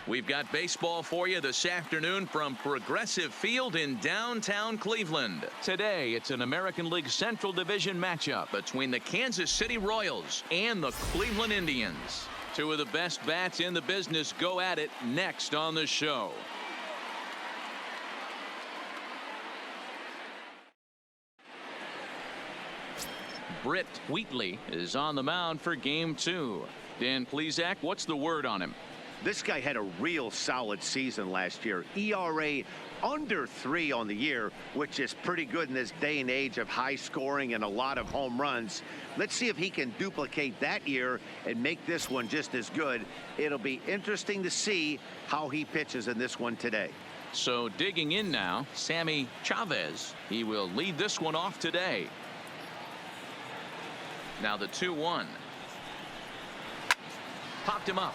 We've got baseball for you this afternoon from Progressive Field in downtown Cleveland. Today, it's an American League Central Division matchup between the Kansas City Royals and the Cleveland Indians. Two of the best bats in the business go at it next on the show. Britt Wheatley is on the mound for game 2. Dan Plesac, what's the word on him? This guy had a real solid season last year. ERA under 3 on the year, which is pretty good in this day and age of high scoring and a lot of home runs. Let's see if he can duplicate that year and make this one just as good. It'll be interesting to see how he pitches in this one today. So digging in now, Sammy Chavez. He will lead this one off today. Now the 2-1. Popped him up.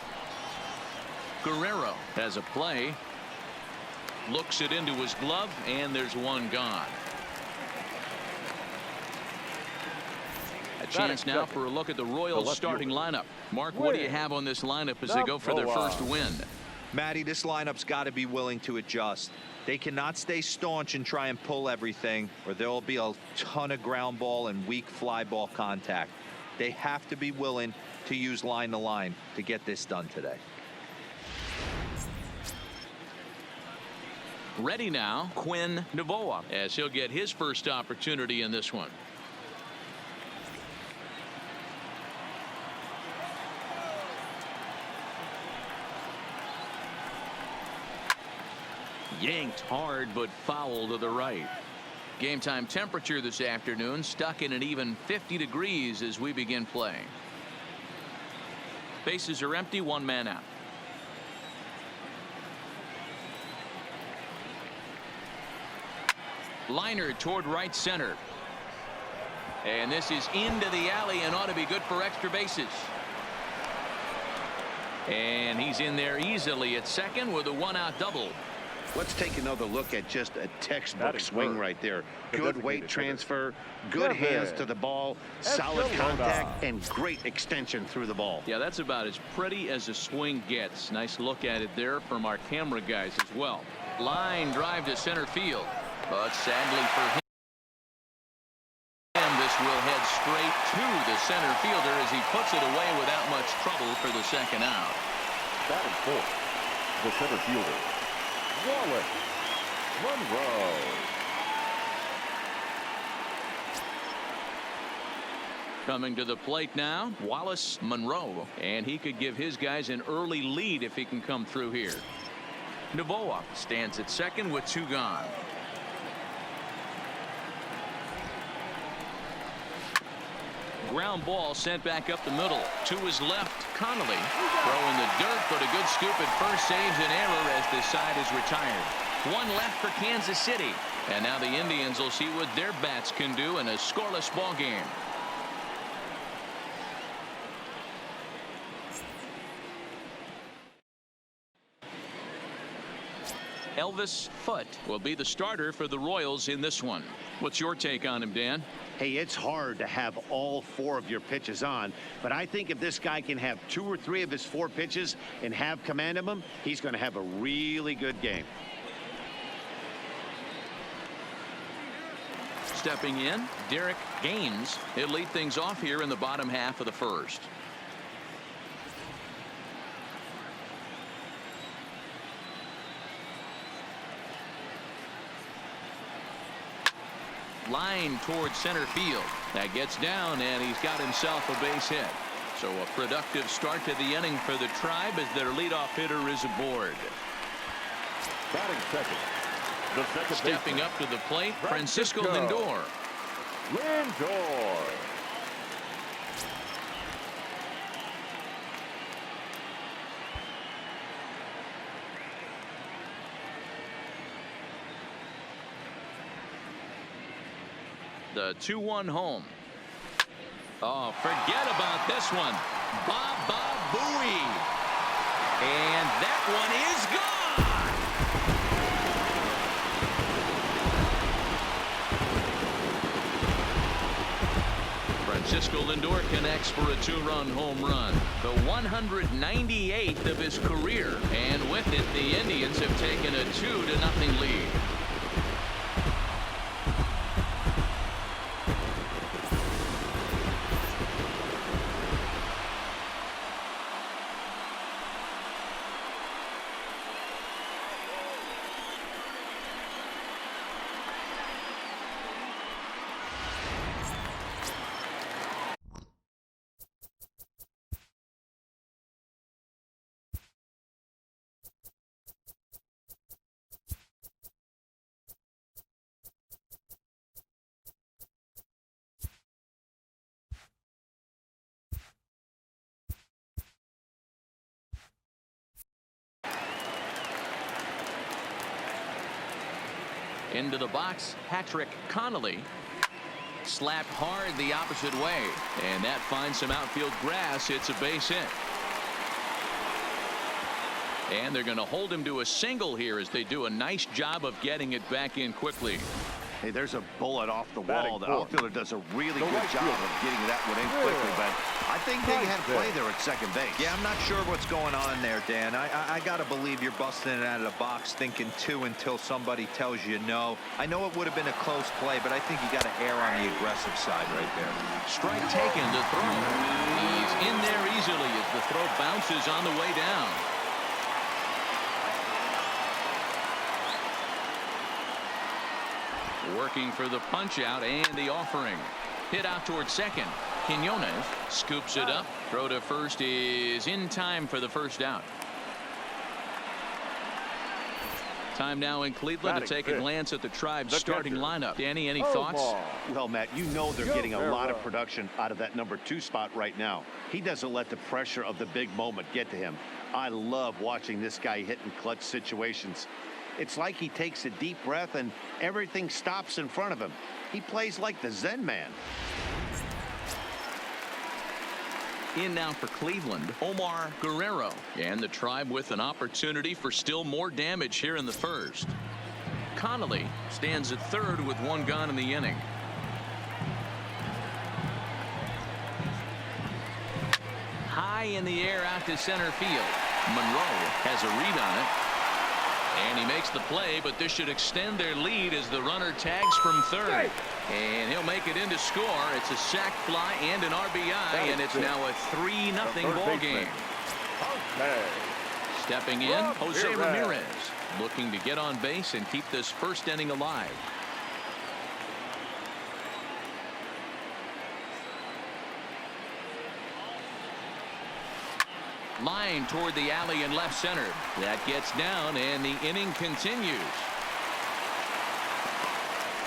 Guerrero has a play. Looks it into his glove, and there's one gone. A chance now for a look at the Royals starting lineup. Mark, what do you have on this lineup as they go for their first win? Matty, this lineup's got to be willing to adjust. They cannot stay staunch and try and pull everything, or there will be a ton of ground ball and weak fly ball contact. They have to be willing to use line to line to get this done today. Ready now, Quinn Novoa, as he'll get his first opportunity in this one. Yanked hard, but foul to the right. Game time temperature this afternoon stuck in an even 50 degrees as we begin playing. Bases are empty, one man out. Liner toward right center. And this is into the alley and ought to be good for extra bases. And he's in there easily at second with a one-out double. Let's take another look at just a textbook swing right there. Good weight transfer, good hands to the ball, solid contact, and great extension through the ball. Yeah, that's about as pretty as a swing gets. Nice look at it there from our camera guys as well. Line drive to center field. But sadly for him, this will head straight to the center fielder as he puts it away without much trouble for the second out. Batting fourth, the center fielder, Wallace Monroe. Coming to the plate now, Wallace Monroe, and he could give his guys an early lead if he can come through here. Novoa stands at second with 2 gone. Ground ball sent back up the middle. To his left, Connolly throwing the dirt, but a good scoop at first saves an error as this side is retired. One left for Kansas City. And now the Indians will see what their bats can do in a scoreless ball game. Elvis Foote will be the starter for the Royals in this one. What's your take on him, Dan? Hey, it's hard to have all 4 of your pitches on, but I think if this guy can have 2 or 3 of his 4 pitches and have command of them, he's going to have a really good game. Stepping in, Derek Gaines. He'll lead things off here in the bottom half of the first. Line towards center field. That gets down, and he's got himself a base hit. So a productive start to the inning for the Tribe as their leadoff hitter is aboard. Batting second, the second Stepping baseman, up to the plate, Francisco Lindor. Lindor. The 2-1 home. Oh, forget about this one. Baba Booey. And that one is gone. Francisco Lindor connects for a 2-run home run, the 198th of his career, and with it the Indians have taken a 2-0 lead. Into the box, Patrick Connolly. Slapped hard the opposite way, and that finds some outfield grass. It's a base hit. And they're going to hold him to a single here as they do a nice job of getting it back in quickly. Hey, there's a bullet off the Batting wall. The fourth. outfielder does a really The good right job fielder. of getting that one in quickly, but I think they had a play there at second base. Yeah, I'm not sure what's going on there, Dan. I got to believe you're busting it out of the box thinking 2 until somebody tells you no. I know it would have been a close play, but I think you got to err on the aggressive side right there. Strike taken to throw. He's in there easily as the throw bounces on the way down. Working for the punch out and the offering. Hit out towards second. Quinones scoops it up. Throw to first is in time for the first out. Time now in Cleveland to Batting take a fifth. glance at the Tribe's The starting catcher. lineup. Danny, any Omar. thoughts? Well, Matt, you know they're Joe getting a lot of Guerrero. production out of that number 2 spot right now. He doesn't let the pressure of the big moment get to him. I love watching this guy hit in clutch situations. It's like he takes a deep breath and everything stops in front of him. He plays like the Zen man. In now for Cleveland, Omar Guerrero. And the Tribe with an opportunity for still more damage here in the first. Connolly stands at third with 1 gone in the inning. High in the air out to center field. Monroe has a read on it. And he makes the play, but this should extend their lead as the runner tags from third. And he'll make it in to score. It's a sac fly and an RBI, and it's now a 3-0 ball game. Okay. Stepping in, Jose Ramirez. Ramirez looking to get on base and keep this first inning alive. Line toward the alley in left center. That gets down, and the inning continues.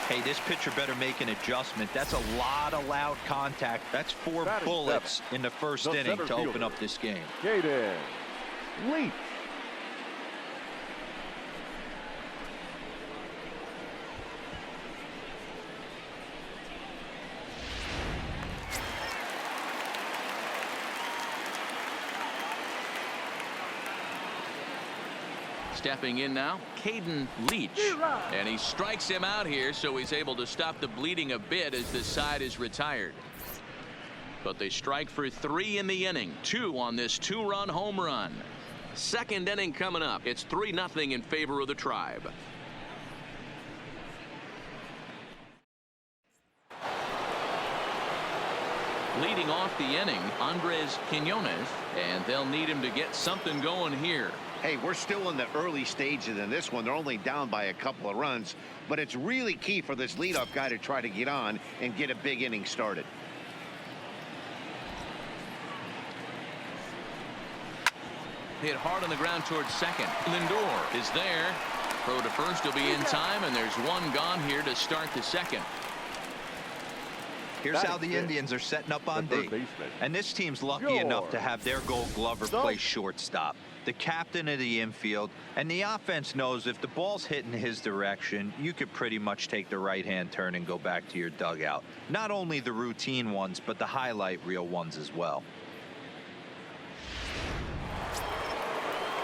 Hey, this pitcher better make an adjustment. That's a lot of loud contact. That's 4 Batting bullets in the first The inning center to open fielder. up this game. Caden Leach. Stepping in now, Caden Leach. And he strikes him out here, so he's able to stop the bleeding a bit as the side is retired. But they strike for 3 in the inning, 2 on this 2-run home run. Second inning coming up. It's 3-0 in favor of the Tribe. Leading off the inning, Andres Quinones, and they'll need him to get something going here. Hey, we're still in the early stages in this one. They're only down by a couple of runs, but it's really key for this leadoff guy to try to get on and get a big inning started. Hit hard on the ground towards second. Lindor is there. Throw to first will be in time, and there's 1 gone here to start the second. Here's how the Indians are setting up on The D. third baseman. And this team's lucky enough to have their Gold Glover play shortstop, the captain of the infield, and the offense knows if the ball's hitting his direction, you could pretty much take the right-hand turn and go back to your dugout. Not only the routine ones, but the highlight reel ones as well.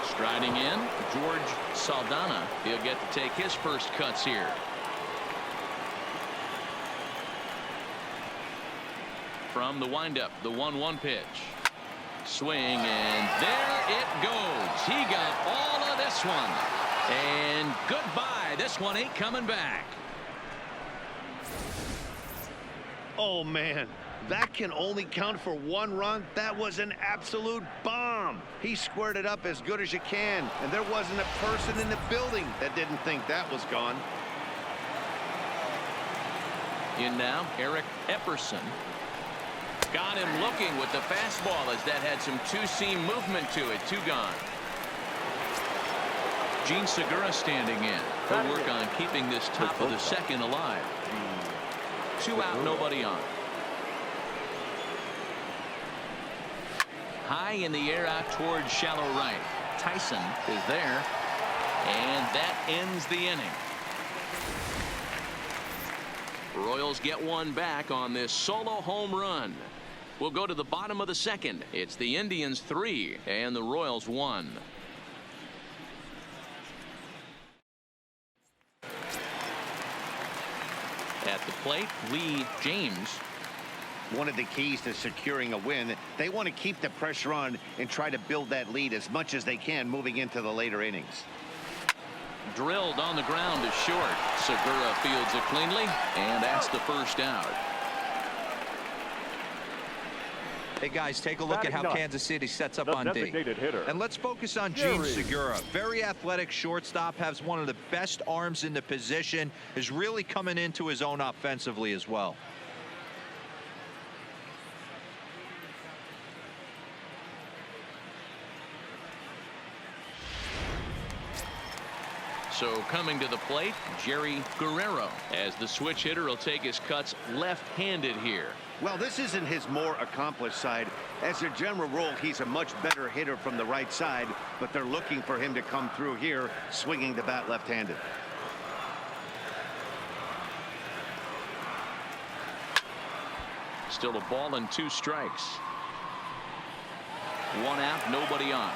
Striding in, George Saldana. He'll get to take his first cuts here. from the windup, the 1-1 pitch. Swing, and there it goes. He got all of this one. And goodbye. This one ain't coming back. Oh, man. That can only count for one run. That was an absolute bomb. He squared it up as good as you can, and there wasn't a person in the building that didn't think that was gone. In now, Eric Epperson. Got him looking with the fastball as that had some two-seam movement to it. 2 gone. Gene Segura standing in. He'll work on keeping this top of the second alive. 2 out, nobody on. High in the air out towards shallow right. Tyson is there, and that ends the inning. Royals get one back on this solo home run. We'll go to the bottom of the second. It's the Indians 3 and the Royals 1. At the plate, Lee James. One of the keys to securing a win, they want to keep the pressure on and try to build that lead as much as they can moving into the later innings. Drilled on the ground to short. Segura fields it cleanly, and that's the first out. Hey guys, take a look at how Kansas City sets up on D. And let's focus on Gene Segura. Very athletic shortstop, has one of the best arms in the position, is really coming into his own offensively as well. So coming to the plate, Jerry Guerrero, as the switch hitter will take his cuts left-handed here. Well, this isn't his more accomplished side. As a general rule, he's a much better hitter from the right side, but they're looking for him to come through here swinging the bat left-handed. Still a ball and 2 strikes. 1 out, nobody on.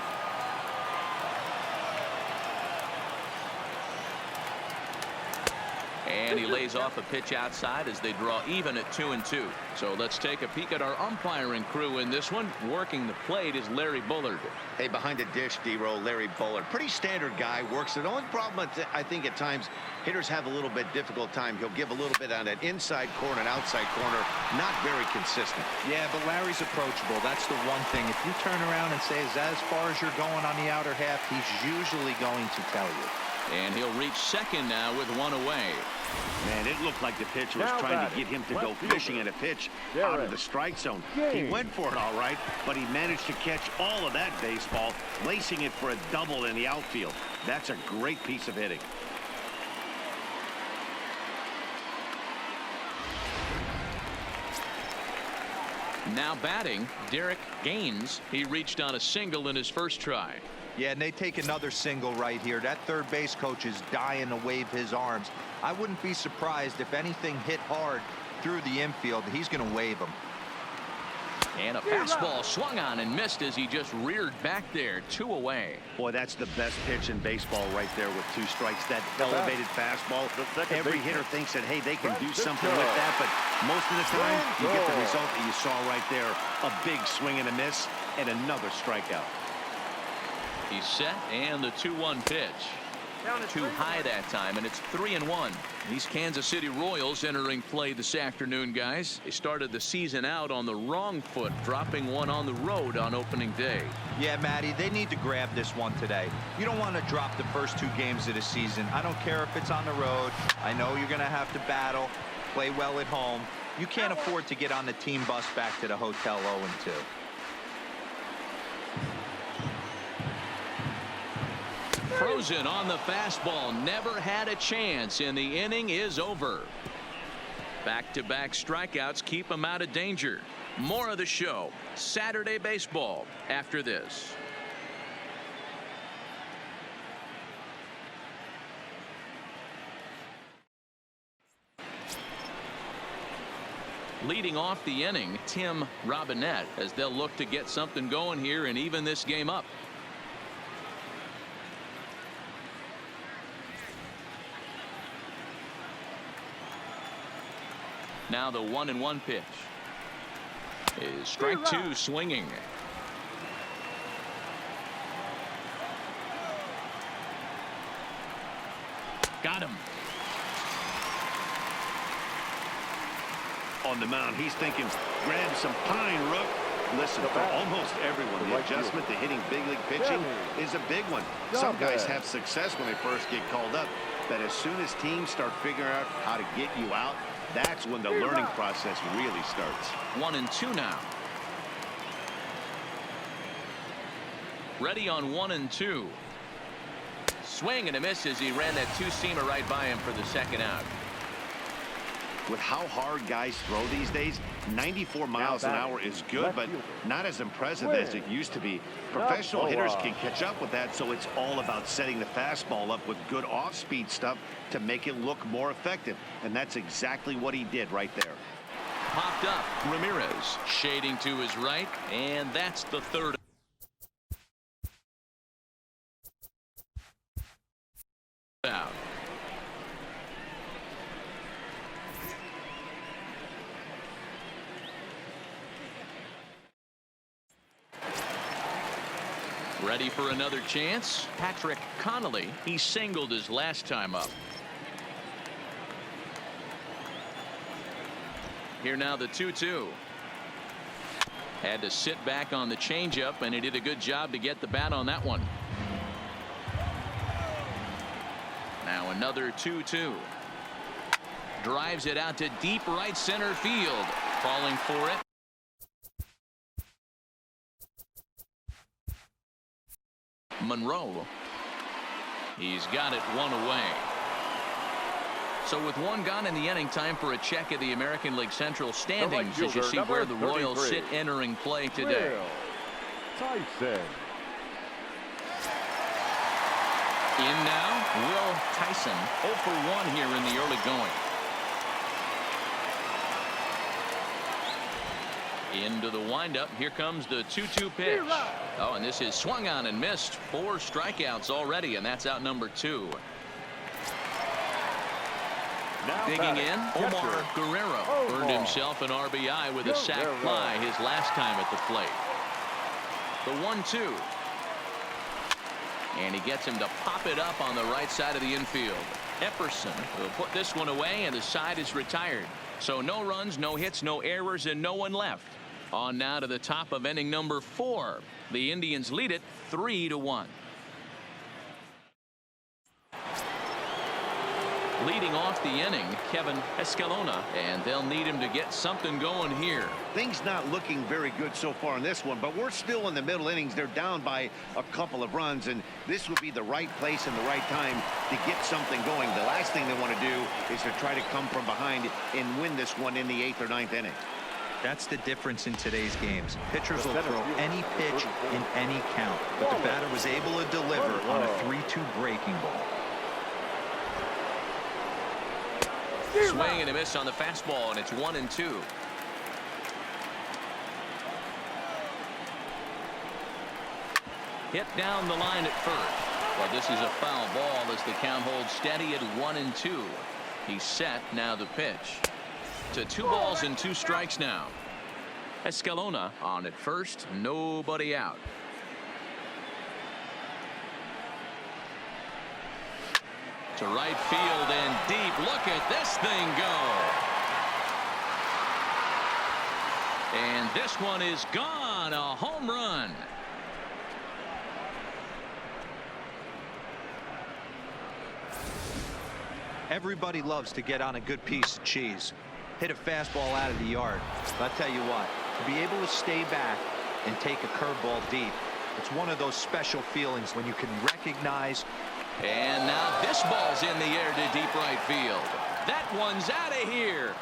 And he lays off a pitch outside as they draw even at 2-2. So let's take a peek at our umpiring crew in this one. Working the plate is Larry Bullard. Hey, behind the dish, D-Row, Larry Bullard. Pretty standard guy, works it. The only problem, I think at times, hitters have a little bit difficult time. He'll give a little bit on that inside corner and outside corner. Not very consistent. Yeah, but Larry's approachable. That's the one thing. If you turn around and say, is that as far as you're going on the outer half, he's usually going to tell you. And he'll reach second now with 1 away. Man, it looked like the pitcher was trying to get him to go fishing at a pitch out of the strike zone. He went for it all right, but he managed to catch all of that baseball, lacing it for a double in the outfield. That's a great piece of hitting. Now batting, Derek Gaines. He reached on a single in his first try. Yeah, and they take another single right here. That third base coach is dying to wave his arms. I wouldn't be surprised if anything hit hard through the infield. He's going to wave them. And a fastball swung on and missed as he just reared back there. 2 away. Boy, that's the best pitch in baseball right there with 2 strikes. That elevated fastball. Every hitter thinks that, hey, they can do something with that, but most of the time you get the result that you saw right there. A big swing and a miss and another strikeout. He's set, and the 2-1 pitch. Too high that time, and it's 3-1. These Kansas City Royals entering play this afternoon, guys. They started the season out on the wrong foot, dropping one on the road on opening day. Yeah, Matty, they need to grab this one today. You don't want to drop the first 2 games of the season. I don't care if it's on the road. I know you're going to have to battle, play well at home. You can't afford to get on the team bus back to the hotel 0-2. Frozen on the fastball, never had a chance, and the inning is over. Back-to-back strikeouts keep him out of danger. More of the show, Saturday Baseball, after this. Leading off the inning, Tim Robinette, as they'll look to get something going here and even this game up. Now the 1-1 pitch. is strike two swinging. Got him. On the mound, he's thinking, grab some pine, Rook. Listen, for almost everyone, the adjustment to hitting big league pitching is a big one. Some guys have success when they first get called up, but as soon as teams start figuring out how to get you out, that's when the learning process really starts. 1-2 now. Ready on 1-2. Swing and a miss as he ran that two-seamer right by him for the second out. With how hard guys throw these days, 94 miles an hour is good, but not as impressive as it used to be. Professional hitters can catch up with that, so it's all about setting the fastball up with good off-speed stuff to make it look more effective, and that's exactly what he did right there. Popped up. Ramirez shading to his right, and that's the third out. Ready for another chance. Patrick Connolly. He singled his last time up. Here now the 2-2. Had to sit back on the changeup, and he did a good job to get the bat on that one. Now another 2-2. Drives it out to deep right center field. Falling for it. Monroe. He's got it one away. So with one gone in the inning, time for a check of the American League Central standings as you see where the Royals sit entering play today. Tyson. In now, Will Tyson, 0 for 1 here in the early going. Into the windup. Here comes the 2-2 pitch. Oh, and this is swung on and missed. 4 strikeouts already, and that's out number 2. Digging in, Omar Guerrero earned himself an RBI with a sac fly his last time at the plate. The 1-2. And he gets him to pop it up on the right side of the infield. Epperson will put this one away, and the side is retired. So no runs, no hits, no errors, and no one left. On now to the top of inning number 4. The Indians lead it 3-1. Leading off the inning, Kevin Escalona, and they'll need him to get something going here. Things not looking very good so far in this one, but we're still in the middle innings. They're down by a couple of runs, and this would be the right place and the right time to get something going. The last thing they want to do is to try to come from behind and win this one in the 8th or 9th inning. That's the difference in today's games. Pitchers will throw any pitch in any count, but the batter was able to deliver on a 3-2 breaking ball. Swing and a miss on the fastball, and it's 1-2. Hit down the line at first. Well, this is a foul ball as the count holds steady at 1-2. He's set. Now the pitch. To 2 balls and 2 strikes now. Escalona on at first. Nobody out. To right field and deep. Look at this thing go. And this one is gone. A home run. Everybody loves to get on a good piece of cheese. Hit a fastball out of the yard. But I'll tell you what, to be able to stay back and take a curveball deep, it's one of those special feelings when you can recognize. And now this ball's in the air to deep right field. That one's out of here.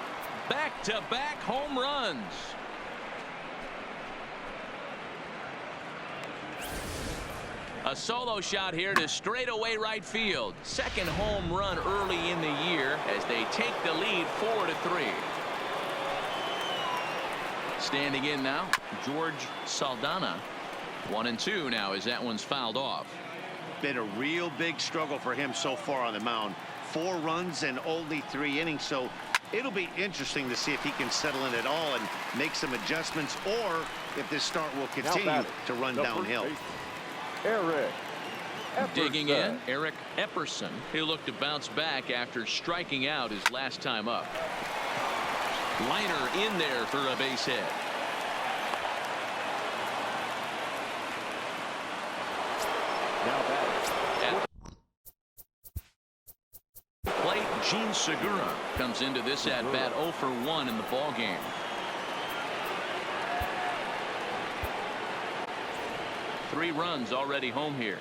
Back-to-back home runs. A solo shot here to straightaway right field. Second home run early in the year as they take the lead 4-3. Standing in now, George Saldana. 1-2 now as that one's fouled off. Been a real big struggle for him so far on the mound. 4 runs and only 3 innings, so It'll be interesting to see if he can settle in at all and make some adjustments, or if this start will continue to run downhill. Eric Epperson. Digging in, Eric Epperson. He'll look to bounce back after striking out his last time up. Liner in there for a base hit. Now batting. At plate, Gene Segura comes into this at bat 0 for 1 in the ball game. Three runs already home here.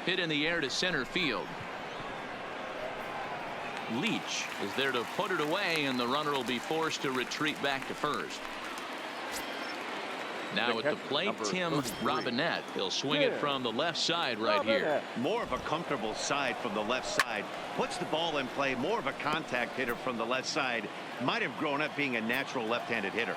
Hit in the air to center field. Leach is there to put it away, and the runner will be forced to retreat back to first. Now at the plate, Tim Robinette. He'll swing it from the left side right here. More of a comfortable side from the left side. Puts the ball in play. More of a contact hitter from the left side. Might have grown up being a natural left-handed hitter.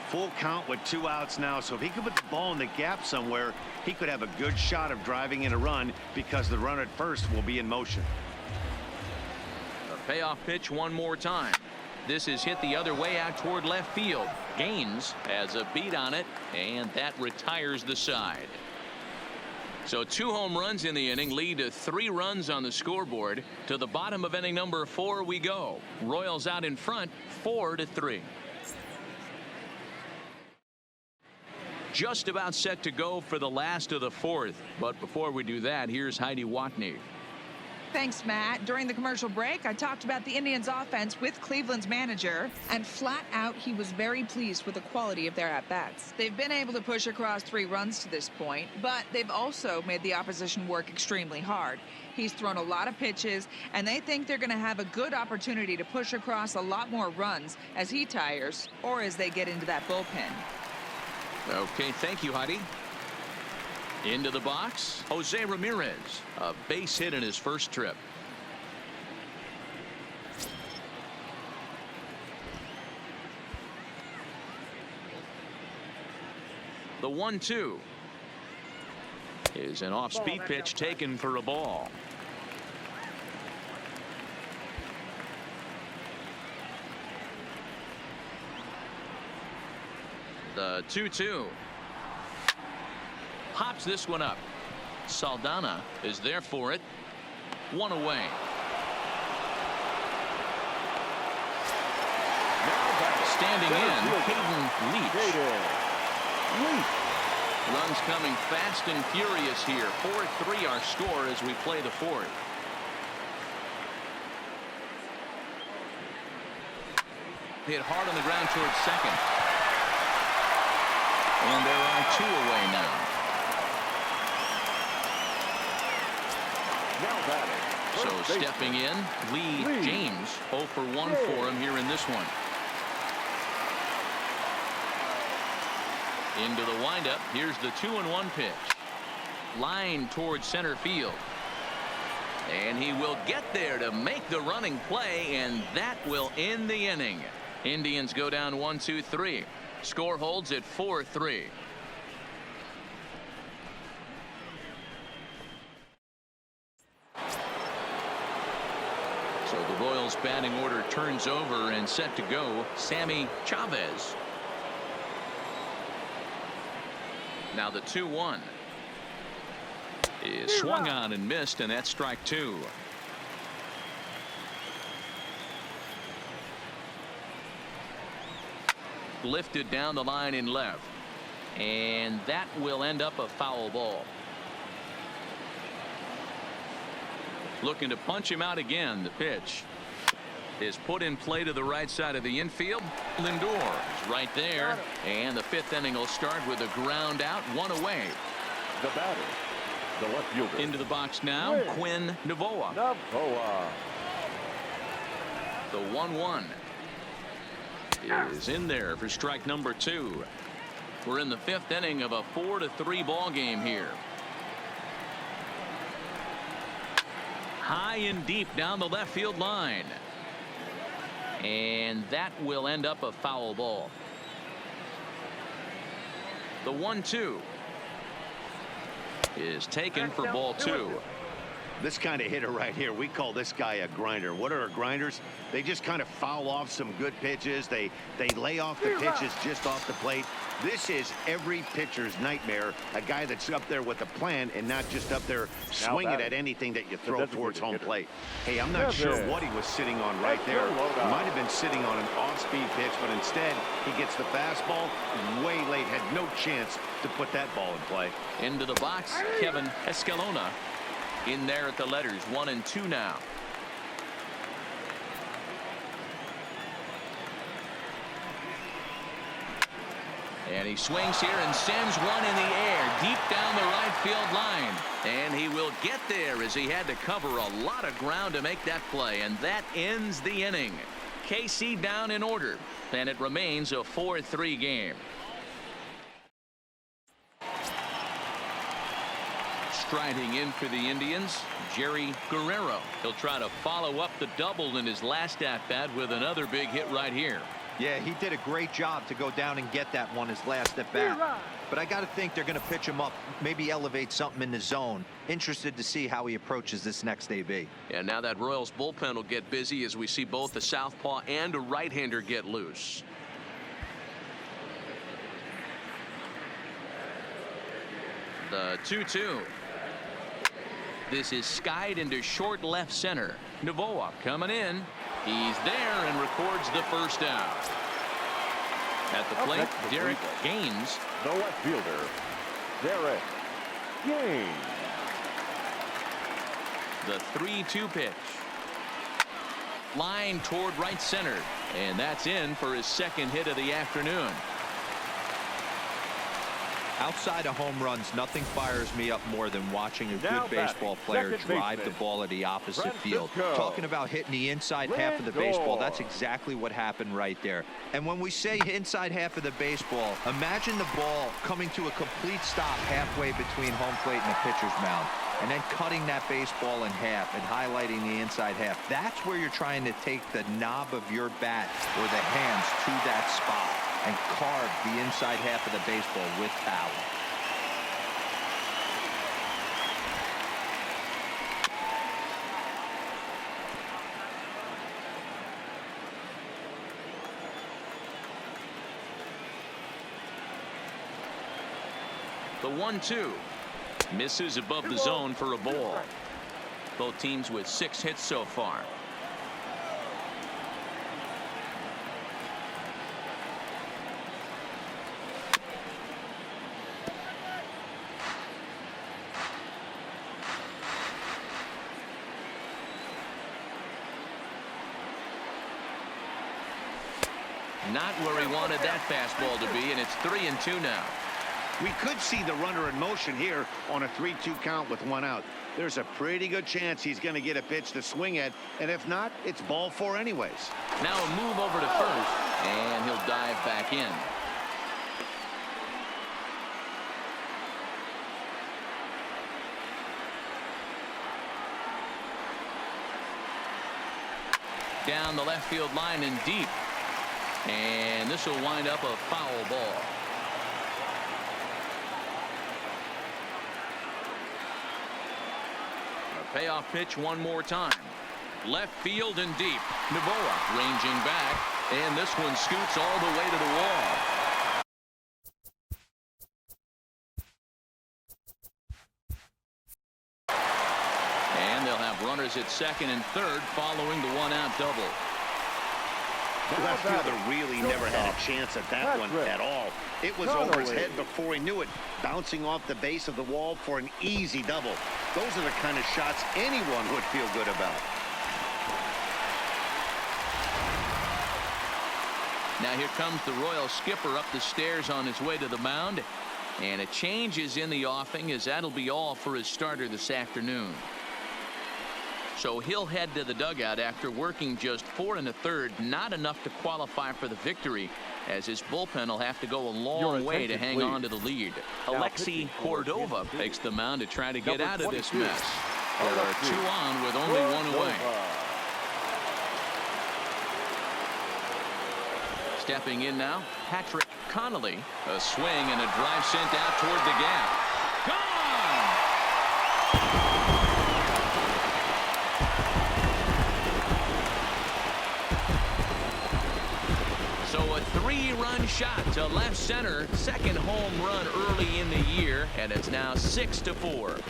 Full count with 2 outs now, so if he could put the ball in the gap somewhere, he could have a good shot of driving in a run because the runner at first will be in motion. A payoff pitch one more time. This is hit the other way out toward left field. Gaines has a beat on it, and that retires the side. So 2 home runs in the inning lead to 3 runs on the scoreboard. To the bottom of inning number 4 we go. Royals out in front 4-3. Just about set to go for the last of the 4th. But before we do that, here's Heidi Watney. Thanks, Matt. During the commercial break, I talked about the Indians offense with Cleveland's manager, and flat out, he was very pleased with the quality of their at-bats. They've been able to push across 3 runs to this point, but they've also made the opposition work extremely hard. He's thrown a lot of pitches, and they think they're going to have a good opportunity to push across a lot more runs as he tires or as they get into that bullpen. Okay, thank you, Heidi. Into the box, Jose Ramirez, a base hit in his first trip. The 1-2 is an off-speed pitch taken for a ball. The 2-2. Pops this one up. Saldana is there for it. 1 away. Standing in, Hayden Leach. Runs coming fast and furious here. 4-3 our score as we play the 4th. Hit hard on the ground towards second. And there are 2 away now. So stepping in, Lee James. 0 for 1 for him here in this one. Into the windup. Here's the 2-1 pitch. Line towards center field. And he will get there to make the running play, and that will end the inning. Indians go down 1-2-3. Score holds at 4-3. So the Royals batting order turns over, and set to go Sammy Chavez. Now the 2-1 is swung on and missed, and that's strike 2. Lifted down the line in left, and that will end up a foul ball. Looking to punch him out again. The pitch is put in play to the right side of the infield. Lindor is right there, and the 5th inning will start with a ground out, 1 away. The batter, the left fielder. Into the box now, Quinn Novoa. The 1-1 is in there for strike number 2. We're in the 5th inning of a 4-3 ball game here. High and deep down the left field line, and that will end up a foul ball. The 1-2 is taken for ball 2. This kind of hitter right here, we call this guy a grinder. What are grinders? They just kind of foul off some good pitches. They lay off the pitches just off the plate. This is every pitcher's nightmare, a guy that's up there with a plan and not just up there swinging at anything that you throw towards home plate. Hey, I'm not sure what he was sitting on right there. He might have been sitting on an off-speed pitch, but instead he gets the fastball way late, had no chance to put that ball in play. Into the box, Kevin Escalona. In there at the letters, 1-2 now. And he swings here and sends one in the air deep down the right field line. And he will get there as he had to cover a lot of ground to make that play. And that ends the inning. KC down in order. And it remains a 4-3 game. Striding in for the Indians, Jerry Guerrero. He'll try to follow up the double in his last at-bat with another big hit right here. Yeah, he did a great job to go down and get that one his last at-bat. But I got to think they're going to pitch him up, maybe elevate something in the zone. Interested to see how he approaches this next AB. And now that Royals bullpen will get busy as we see both the southpaw and a right-hander get loose. The 2-2. This is skied into short left center. Novoa coming in. He's there and records the first out. At the plate, Derek Gaines. The left fielder, Derek Gaines. The 3-2 pitch. Line toward right center. And that's in for his second hit of the afternoon. Outside of home runs, nothing fires me up more than watching a good baseball player drive the ball at the opposite field. Talking about hitting the inside half of the baseball, that's exactly what happened right there. And when we say inside half of the baseball, imagine the ball coming to a complete stop halfway between home plate and the pitcher's mound, and then cutting that baseball in half and highlighting the inside half. That's where you're trying to take the knob of your bat or the hands to that spot and carve the inside half of the baseball with power. The 1-2 misses above the zone for a ball. Both teams with 6 hits so far. Not where he wanted that fastball to be, and it's 3-2 now. We could see the runner in motion here on a 3-2 count with 1 out. There's a pretty good chance he's going to get a pitch to swing at, and if not, it's ball 4 anyways. Now a move over to first, and he'll dive back in. Down the left field line and deep. And this will wind up a foul ball. A payoff pitch one more time. Left field and deep. Novoa ranging back. And this one scoots all the way to the wall. And they'll have runners at second and third following the 1-out double. The left fielder really never had a chance at that one at all. It was over his head before he knew it, bouncing off the base of the wall for an easy double. Those are the kind of shots anyone would feel good about. Now here comes the Royal skipper up the stairs on his way to the mound. And a change is in the offing, as that'll be all for his starter this afternoon. So he'll head to the dugout after working just 4 1/3, not enough to qualify for the victory, as his bullpen will have to go a long way to hang on to the lead. Alexi Cordova takes the mound to try to get out of this mess. There are 2 on with only 1 away. Stepping in now, Patrick Connolly. A swing and a drive sent out toward the gap. Gone! a 3-run shot to left center. Second home run early in the year, and it's now 6-4.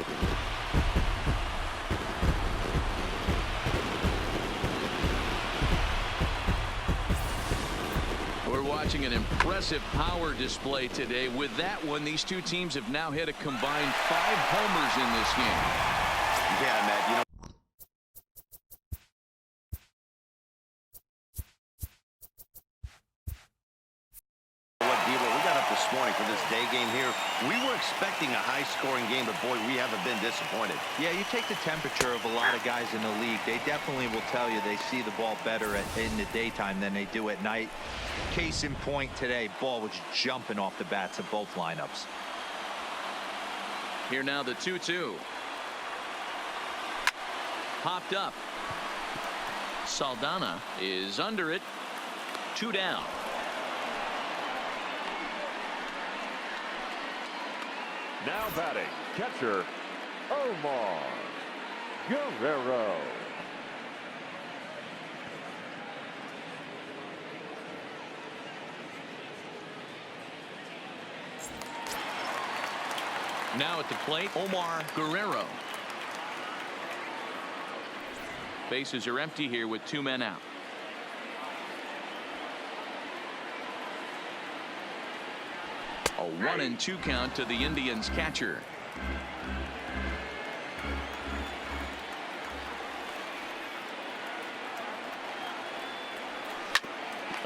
We're watching an impressive power display today. With that one, these two teams have now hit a combined 5 homers in this game. Yeah, Matt, you know, this morning for this day game here. We were expecting a high-scoring game, but boy, we haven't been disappointed. Yeah, you take the temperature of a lot of guys in the league. They definitely will tell you they see the ball better in the daytime than they do at night. Case in point today, ball was jumping off the bats of both lineups. Here now the 2-2. Popped up. Saldana is under it. 2 down. Now batting, catcher, Omar Guerrero. Now at the plate, Omar Guerrero. Bases are empty here with 2 men out. A 1-2 count to the Indians catcher.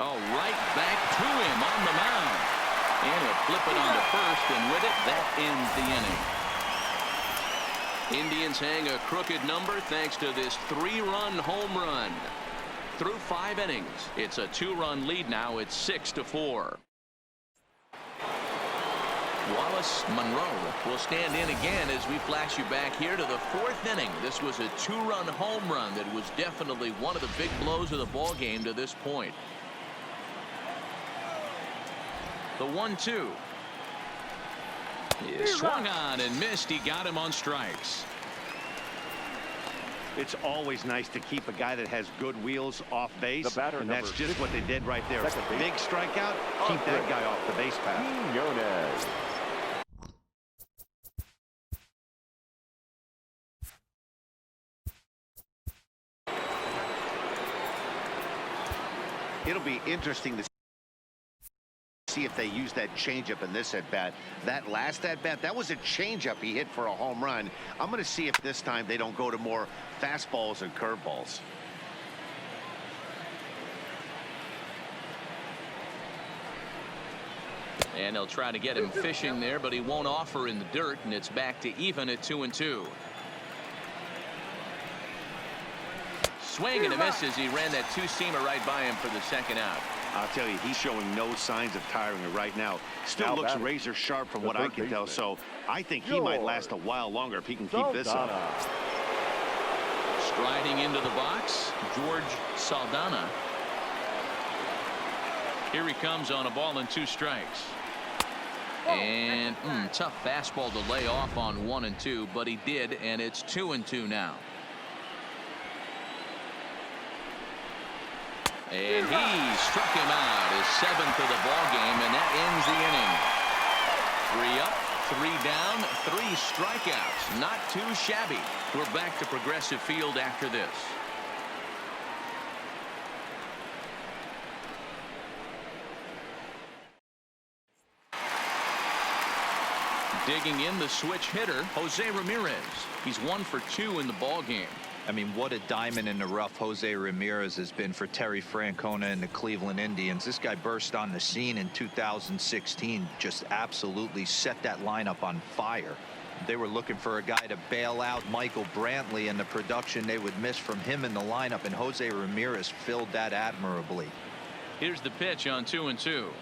Oh, right back to him on the mound. And he'll flip it on to first, and with it, that ends the inning. Indians hang a crooked number thanks to this 3-run home run. Through 5 innings, it's a 2-run lead now. It's 6-4. Wallace Monroe will stand in again as we flash you back here to the 4th inning. This was a 2-run home run that was definitely one of the big blows of the ball game to this point. The 1-2 is swung on and missed. He got him on strikes. It's always nice to keep a guy that has good wheels off base, The batter, and that's number just what they did right there. Second base. Big strikeout, keep that guy off the base path. Quinones. It'll be interesting to see if they use that changeup in this at-bat. That last at-bat, that was a changeup he hit for a home run. I'm going to see if this time they don't go to more fastballs and curveballs. And they'll try to get him fishing there, but he won't offer in the dirt, and it's back to even at 2-2. Swing and a miss as he ran that 2-seamer right by him for the second out. I'll tell you, he's showing no signs of tiring right now. Still Now looks batting, razor sharp from the what I third can tell, baseman, so I think he might last a while longer if he can keep this up. Saldana. Striding into the box, George Saldana. Here he comes on a ball and 2 strikes. And tough fastball to lay off on 1 and 2, but he did, and it's 2 and 2 now. And he struck him out, his 7th of the ball game, and that ends the inning. 3 up, 3 down, 3 strikeouts. Not too shabby. We're back to Progressive Field after this. Digging in, the switch hitter, Jose Ramirez. He's 1 for 2 in the ball game. I mean, what a diamond in the rough Jose Ramirez has been for Terry Francona and the Cleveland Indians. This guy burst on the scene in 2016, just absolutely set that lineup on fire. They were looking for a guy to bail out Michael Brantley, and the production they would miss from him in the lineup, and Jose Ramirez filled that admirably. Here's the pitch on 2 and 2.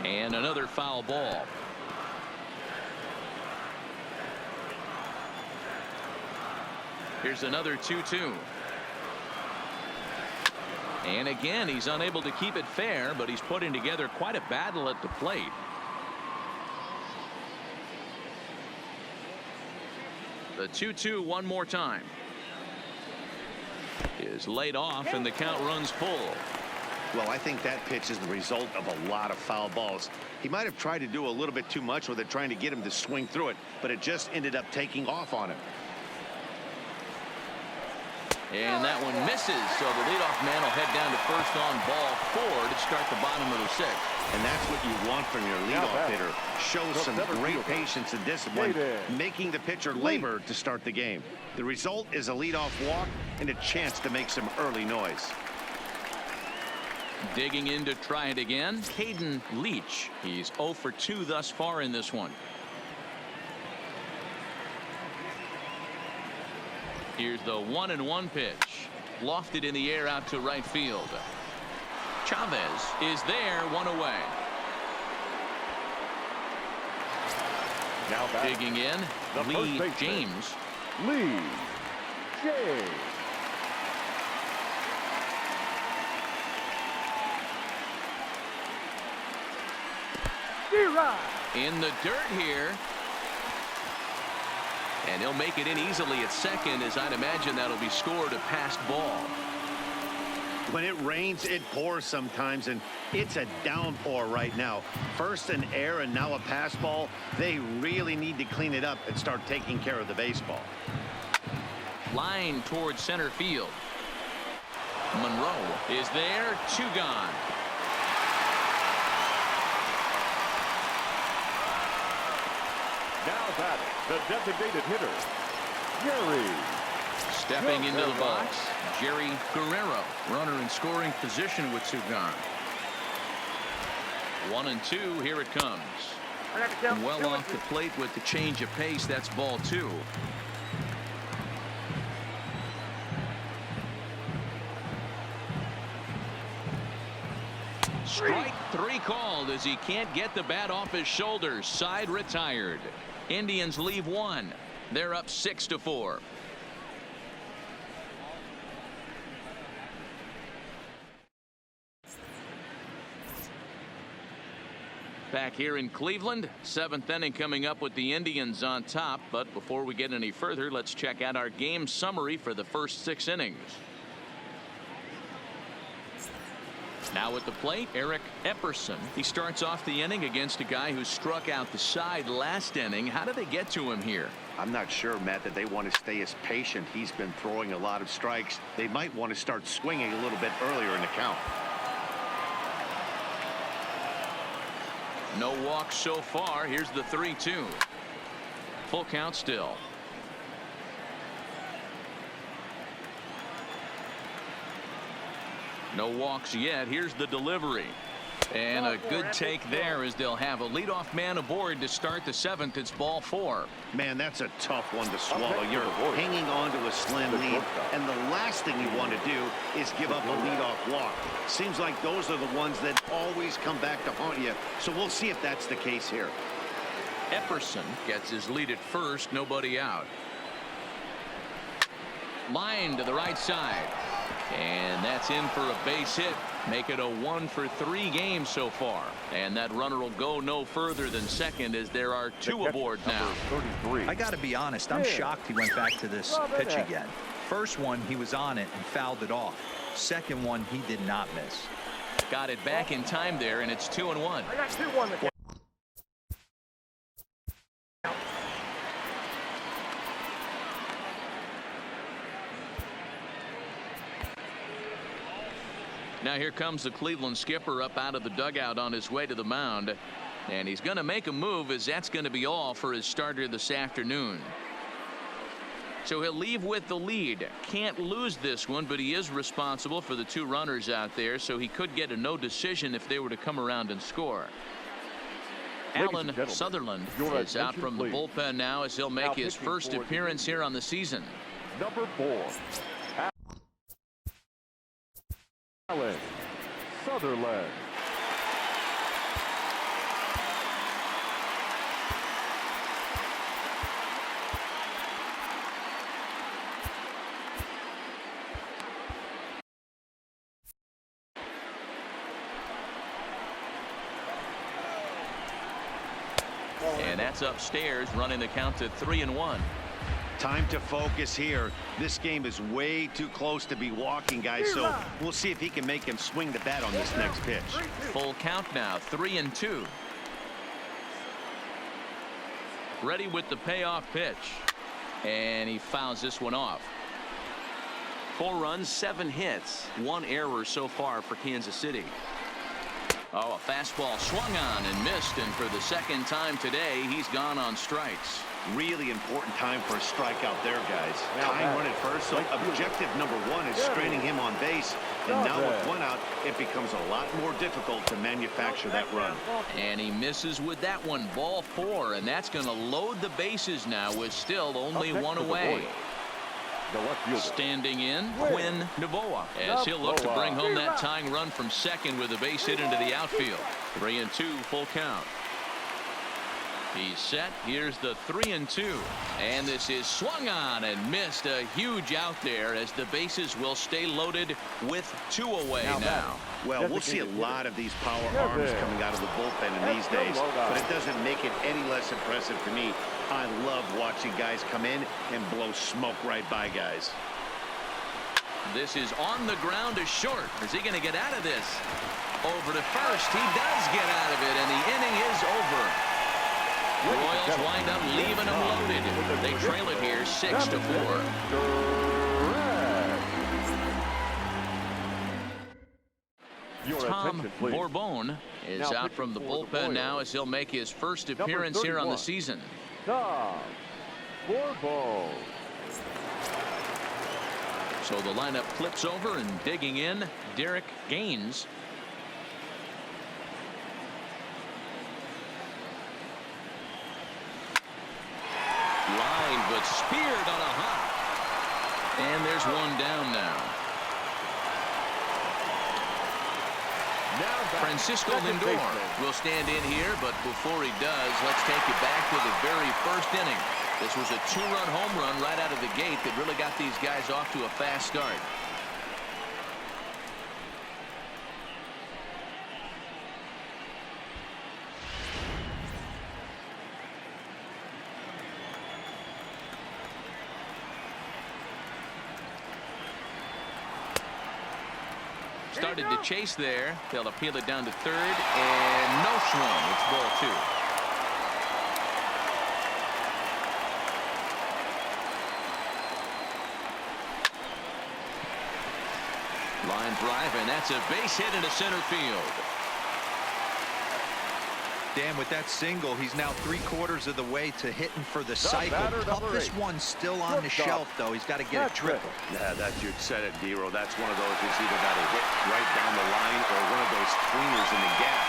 And another foul ball. Here's another 2-2. And again, he's unable to keep it fair, but he's putting together quite a battle at the plate. The 2-2 one more time. Is laid off, and the count runs full. Well, I think that pitch is the result of a lot of foul balls. He might have tried to do a little bit too much with it, trying to get him to swing through it, but it just ended up taking off on him. And that one misses, so the leadoff man will head down to first on ball 4 to start the bottom of the 6th. And that's what you want from your leadoff hitter. Show some great patience and discipline, making the pitcher labor to start the game. The result is a leadoff walk and a chance to make some early noise. Digging in to try it again, Caden Leach. He's 0 for 2 thus far in this one. Here's the 1-1 pitch. Lofted in the air out to right field. Chavez is there, 1 away. Now back. Digging in, Lee James. Lee James. In the dirt here. And he'll make it in easily at second, as I'd imagine that'll be scored a passed ball. When it rains, it pours sometimes, and it's a downpour right now. First an error and now a pass ball. They really need to clean it up and start taking care of the baseball. Line towards center field. Monroe is there, 2 gone. Now batting, the designated hitter, Jerry. Stepping into the box, Jerry Guerrero. Runner in scoring position with 2 gone. 1-2, here it comes. Well off the plate with the change of pace. That's ball 2. Strike 3 called as he can't get the bat off his shoulders. Side retired. Indians leave 1. They're up 6-4. Back here in Cleveland, 7th inning coming up with the Indians on top. But before we get any further, let's check out our game summary for the first 6 innings. Now at the plate, Eric Epperson. He starts off the inning against a guy who struck out the side last inning. How did they get to him here? I'm not sure, Matt, that they want to stay as patient. He's been throwing a lot of strikes. They might want to start swinging a little bit earlier in the count. No walks so far. Here's the 3-2. Full count still. No walks yet. Here's the delivery. And a good take there, as they'll have a leadoff man aboard to start the 7th. It's ball 4. Man, that's a tough one to swallow. You're hanging on to a slim lead, and the last thing you want to do is give up a leadoff walk. Seems like those are the ones that always come back to haunt you. So we'll see if that's the case here. Epperson gets his lead at first. Nobody out. Line to the right side. And that's in for a base hit. Make it a 1 for 3 game so far. And that runner will go no further than second, as there are 2 aboard now. 33. I got to be honest, I'm shocked he went back to this pitch again. First one, he was on it and fouled it off. Second one, he did not miss. Got it back in time there, and it's 2-1. I got 2-1. Now here comes the Cleveland skipper up out of the dugout on his way to the mound. And he's going to make a move, as that's going to be all for his starter this afternoon. So he'll leave with the lead. Can't lose this one, but he is responsible for the 2 runners out there, so he could get a no decision if they were to come around and score. Alan Sutherland is out from the bullpen now, as he'll make his first appearance here on the season. Number 4. Alan Sutherland. And that's upstairs, running the count to 3-1. Time to focus here. This game is way too close to be walking, guys, so we'll see if he can make him swing the bat on this next pitch. Full count now, 3-2. Ready with the payoff pitch. And he fouls this one off. 4 runs, 7 hits, 1 error so far for Kansas City. Oh, a fastball swung on and missed, and for the second time today, he's gone on strikes. Really important time for a strikeout there, guys. Tying run at first, so objective number 1 is straining him on base. And now with 1 out, it becomes a lot more difficult to manufacture that run. And he misses with that one, ball 4, and that's going to load the bases now with still only 1 away. Standing in, Quinn Novoa, as he'll look to bring home that tying run from second with a base hit into the outfield. 3-2, full count. He's set. Here's the 3-2. And this is swung on and missed. A huge out there as the bases will stay loaded with 2 away now. Well, we'll see a lot of these power arms coming out of the bullpen in these days, but it doesn't make it any less impressive to me. I love watching guys come in and blow smoke right by guys. This is on the ground to short. Is he going to get out of this? Over to first. He does get out of it, and the inning is over. Royals wind up leaving them loaded. They trail it here 6-4. Tom Bourbon is out from the bullpen now as he'll make his first appearance here on the season. Tom Bourbon. So the lineup flips over, and digging in, Derek Gaines. Line, but speared on a hop. And there's one down now. Francisco Lindor will stand in here, but before he does, let's take it back to the very first inning. This was a 2-run home run right out of the gate that really got these guys off to a fast start. Started to chase there. They'll appeal it down to third, and no swing. It's ball 2. Line drive, and that's a base hit into center field. Dan, with that single, he's now 3/4 of the way to hitting for the cycle. Toughest one still on the shelf, though. He's got to get a triple. Yeah, you said it, Dero. That's one of those he's either got to hit right down the line or one of those tweeners in the gap.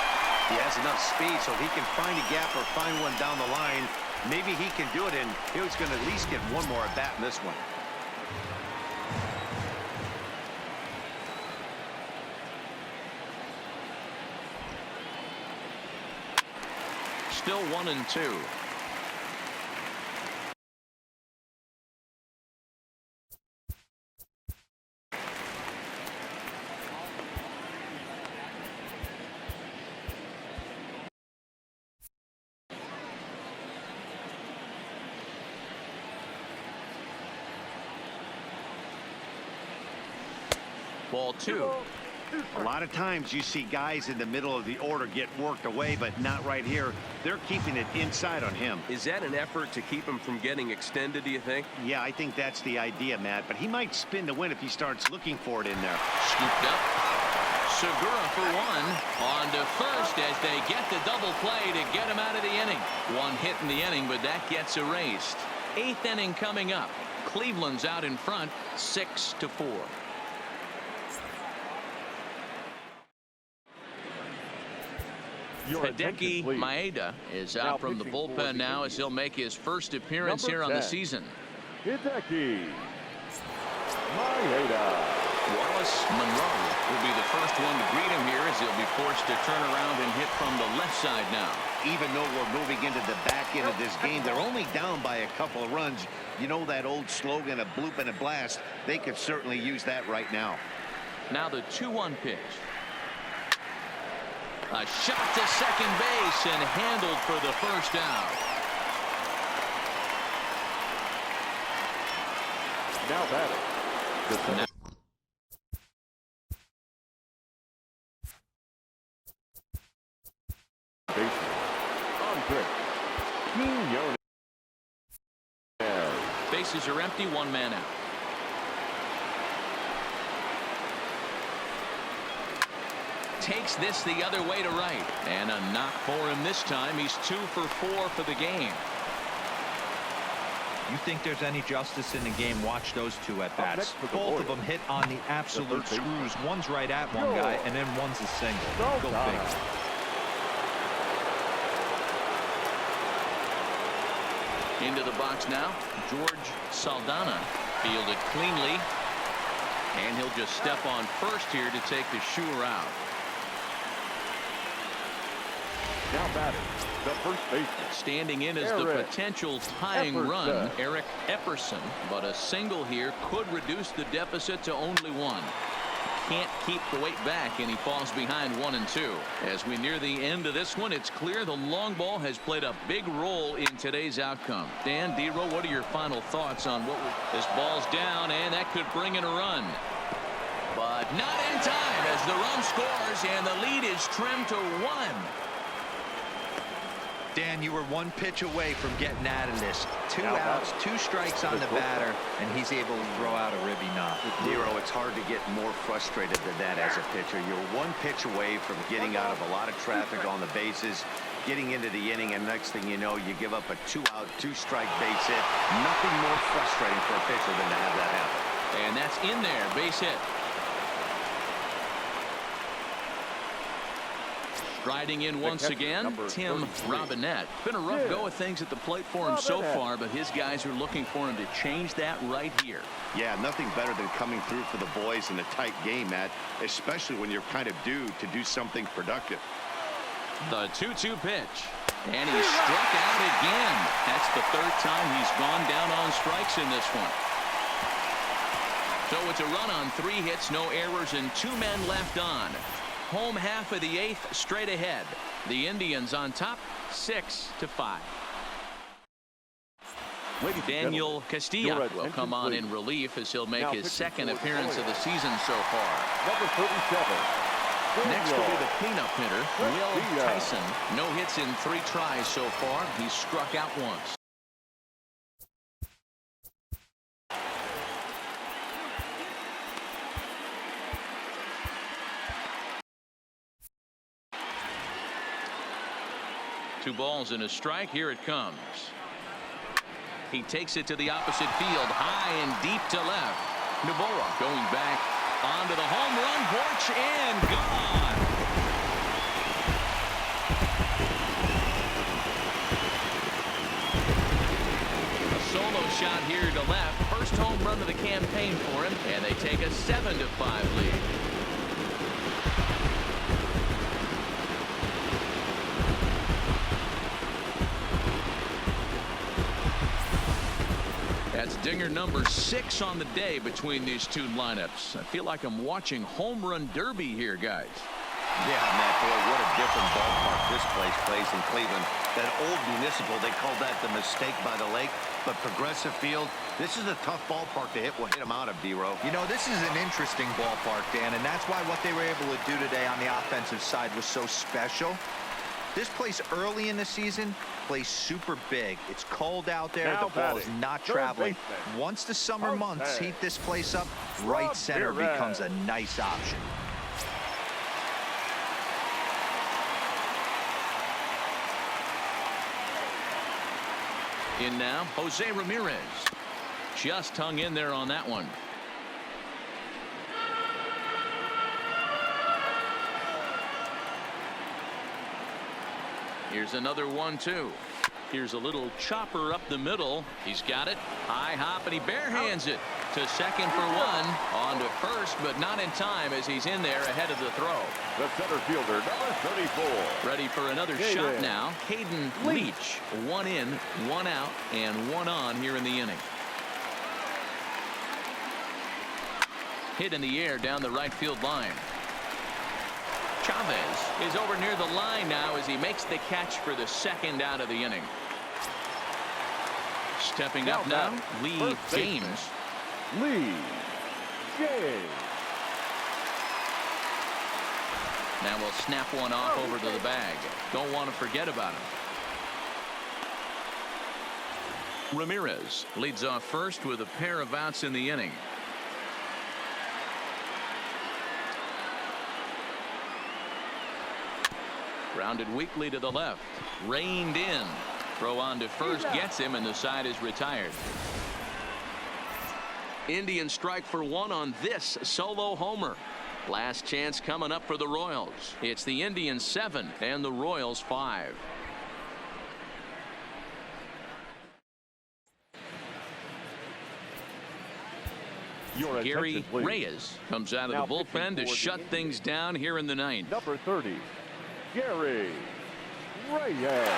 He has enough speed, so if he can find a gap or find one down the line, maybe he can do it, and he's going to at least get one more at bat in this one. Still 1-2. Ball 2. A lot of times you see guys in the middle of the order get worked away, but not right here. They're keeping it inside on him. Is that an effort to keep him from getting extended, do you think? Yeah, I think that's the idea, Matt, but he might spin to win if he starts looking for it in there. Scooped up. Segura for 1. On to first as they get the double play to get him out of the inning. 1 hit in the inning, but that gets erased. 8th inning coming up. Cleveland's out in front, 6-4. Hideki Maeda is out from the bullpen now as he'll make his first appearance here on the season. Hideki Maeda. Wallace Monroe will be the first one to greet him here as he'll be forced to turn around and hit from the left side now. Even though we're moving into the back end of this game, they're only down by a couple of runs. You know that old slogan, a bloop and a blast. They could certainly use that right now. Now the 2-1 pitch. A shot to second base and handled for the first out. Now batting. The center baseman. On pitch. Quinones. Bases are empty, one man out. Takes this the other way to right. And a knock for him this time. He's 2 for 4 for the game. You think there's any justice in the game? Watch those two at bats. next for the Both of Orioles, them hit on the absolute third baseman. screws. One's right at one guy, and then one's a single. Go figure. Into the box now, George Saldana fielded cleanly, and he'll just step on first here to take the shooter out. Now batting. The first baseman. Standing in as the Eric potential tying Epperson. run, Eric Epperson, but a single here could reduce the deficit to only 1. Can't keep the weight back, and he falls behind 1 and 2. As we near the end of this one, it's clear the long ball has played a big role in today's outcome. Dan, D-Row, what are your final thoughts on this ball's down, and that could bring in a run. But not in time as the run scores, and the lead is trimmed to 1. Dan, you were 1 pitch away from getting out of this. 2 Now outs, batting. 2 strikes on the batter, and he's able to throw out a ribby knock. Nero, it's hard to get more frustrated than that as a pitcher. You're 1 pitch away from getting out of a lot of traffic on the bases, getting into the inning, and next thing you know, you give up a 2-out, 2-strike base hit. Nothing more frustrating for a pitcher than to have that happen. And that's in there, base hit. Striding in once catcher, again, number Tim 33. Robinette. Been a rough Yeah. go of things at the plate for him so Robinette. far, but his guys are looking for him to change that right here. Yeah, nothing better than coming through for the boys in a tight game, Matt, especially when you're kind of due to do something productive. The 2-2 pitch. And he struck out again. That's the 3rd time he's gone down on strikes in this one. So it's a run on 3 hits, no errors, and 2 men left on. Home half of the 8th, straight ahead. The Indians on top, 6-5. Ladies and Daniel gentlemen, Castilla your will attention, come on please. in relief as he'll make Now his pitching 2nd for the appearance of the Orioles. season so far. Number 37. Next will be Daniel the cleanup hitter, Will Castilla. Tyson. No hits in 3 tries so far. He's struck out once. Two balls and a strike. Here it comes. He takes it to the opposite field, high and deep to left. Noboa going back onto the home run porch and gone. A solo shot here to left. First home run of the campaign for him, and they take a 7-5 lead. That's dinger number 6 on the day between these two lineups. I feel like I'm watching home run derby here, guys. Yeah, Matt, boy, what a different ballpark this place plays in Cleveland. That old Municipal, they called that the mistake by the lake. But Progressive Field, this is a tough ballpark to hit. We'll hit them out of, D-Row. You know, this is an interesting ballpark, Dan, and that's why what they were able to do today on the offensive side was so special. This place early in the season plays super big. It's cold out there. Now The ball is batting, not third traveling. baseman. Once the summer Okay. months heat this place up, right center Ramirez. becomes a nice option. In now, Jose Ramirez. Just hung in there on that one. Here's another 1-2. Here's a little chopper up the middle. He's got it. High hop, and he barehands it to second for 1. On to first, but not in time as he's in there ahead of the throw. The center fielder, number 34. Ready for another Caden shot now. Caden Leach. Leach. 1 in, 1 out, and 1 on here in the inning. Hit in the air down the right field line. Chavez is over near the line now as he makes the catch for the 2nd out of the inning. Stepping up now, batting, Lee first baseman, James. Lee James. Now we'll snap one off over to the bag. Don't want to forget about him. Ramirez leads off first with a pair of outs in the inning. Grounded weakly to the left. Reined in. Throw on to first gets him, and the side is retired. Indians strike for one on this solo homer. Last chance coming up for the Royals. It's the Indians 7 and the Royals 5. Your Gary attention, please. Reyes comes out of Now the bullpen to pitching for the shut things down here in the ninth. Number 30, Gary Reyes.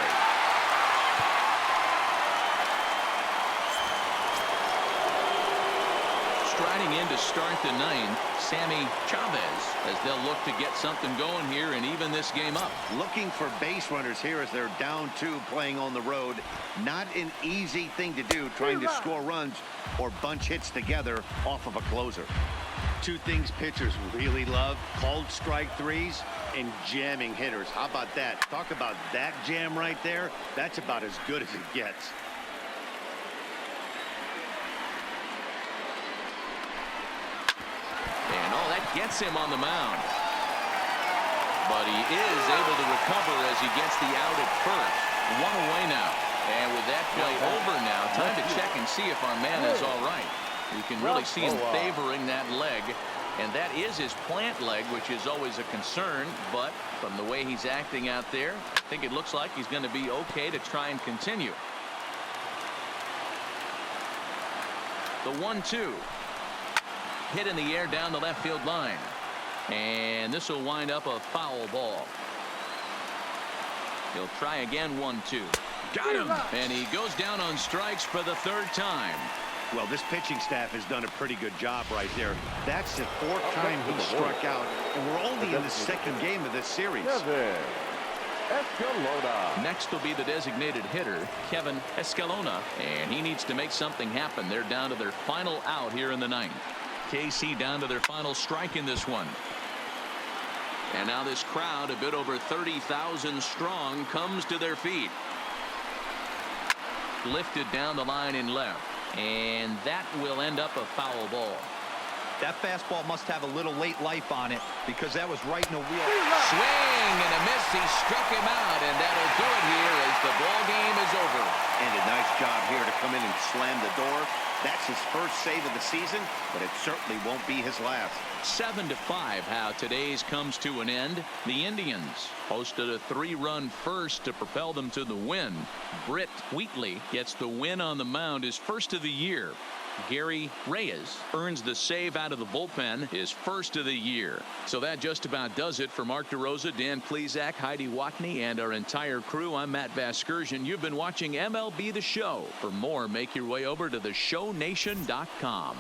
Striding in to start the ninth, Sammy Chavez, as they'll look to get something going here and even this game up. Looking for base runners here as they're down 2 playing on the road. Not an easy thing to do, trying to score runs or bunch hits together off of a closer. 2 things pitchers really love: called strike threes and jamming hitters. How about that? Talk about that jam right there. That's about as good as it gets. And all that gets him on the mound. But he is able to recover as he gets the out at first. 1 away now. And with that play over now, time to check and see if our man is all right. You can really see him favoring that leg. And that is his plant leg, which is always a concern. But from the way he's acting out there, I think it looks like he's going to be okay to try and continue. The 1-2. Hit in the air down the left field line. And this will wind up a foul ball. He'll try again. 1-2. Got him. And he goes down on strikes for the 3rd time. Well, this pitching staff has done a pretty good job right there. That's the 4th time he struck out, and we're only in the 2nd game of this series. Kevin Escalona. Next will be the designated hitter, Kevin Escalona, and he needs to make something happen. They're down to their final out here in the 9th. KC down to their final strike in this one. And now this crowd, a bit over 30,000 strong, comes to their feet. Lifted down the line in left. And that will end up a foul ball. That fastball must have a little late life on it, because that was right in the wheel. Swing and a miss. He struck him out, and that'll do it here as the ball game is over. And a nice job here to come in and slam the door. That's his first save of the season, but it certainly won't be his last. 7-5 how today's comes to an end. The Indians posted a 3-run first to propel them to the win. Britt Wheatley gets the win on the mound, his first of the year. Gary Reyes earns the save out of the bullpen, his first of the year. So that just about does it for Mark DeRosa, Dan Plesac, Heidi Watney, and our entire crew. I'm Matt Vasgersian. You've been watching MLB The Show. For more, make your way over to theshownation.com.